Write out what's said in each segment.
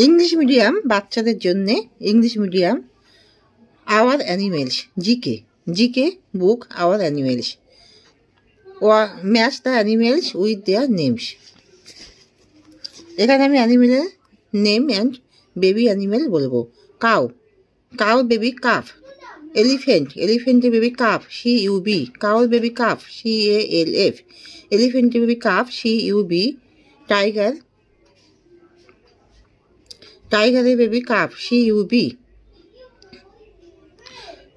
English medium বাচ্চাদের জন্যে English medium our animals GK book our animals match the animals with their names. এখানে আমি অ্যানিমেলের name and baby animal বলবো। Cow baby calf. এলিফেন্টের baby calf CUB। কাউর baby calf CALF। এলিফেন্টের baby calf CUB। টাইগারের baby calf CUB।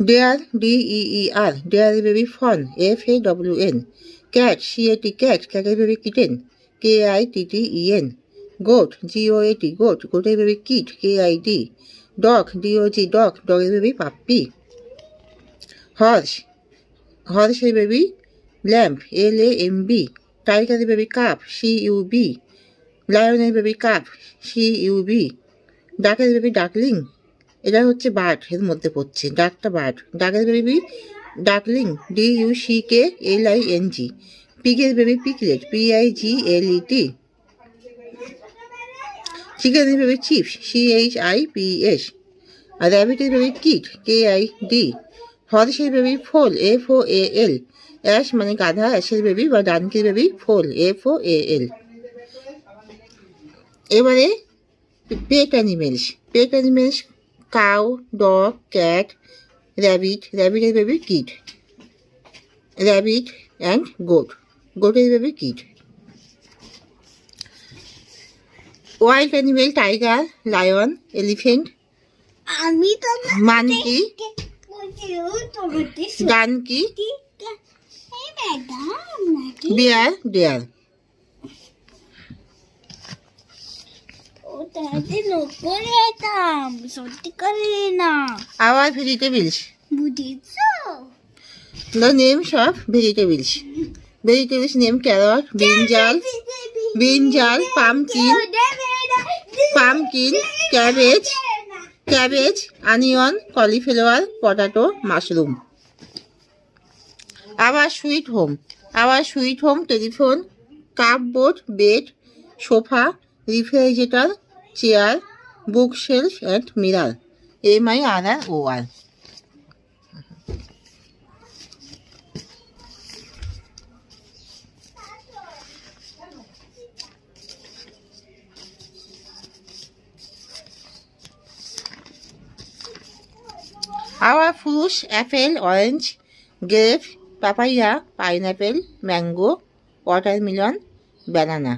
Deer DEER। ডেয়ারের baby fawn FAWN। Cat CAT। ক্যাটের baby kitten KITTEN। Goat GOAT। গোটের baby kit KID। Dog DOG। ডগের baby puppy. হর্সের baby lamp LAMB। টাইগারের baby cub CUB। লায়নের baby cub CUB। ডাকের baby duckling, এটা হচ্ছে বার্ড, এর মধ্যে পড়ছে ডাকটা বার্ড। ডাকের বেবি ডাকলিং DUCKLING। পিগের বেবি পিগলেট PIGLET। চিকেনের বেবি চিপস CHIPS। আর র্যাবিটের বেবি কিট KID। হর্সের বেবি ফোল FOAL। অ্যাশ মানে গাধা, অ্যাশের বেবি বা ডানকির বেবি ফোল FOAL। এবারে pet animals cow dog cat র্যাবিটের বেবি কিট র্যাবিট অ্যান্ড গোটের baby kit. Wild animal tiger lion elephant monkey donkey bear deer. আবার vegetables. The names of vegetables. Vegetables name carrot, brinjal, pumpkin, cabbage, onion, cauliflower, potato, mushroom. Our sweet home, telephone, cupboard, bed, sofa, refrigerator, chair, bookshelf and mirror. MIRROR. Our fruits apple, orange, grape, papaya, pineapple, mango, watermelon, banana.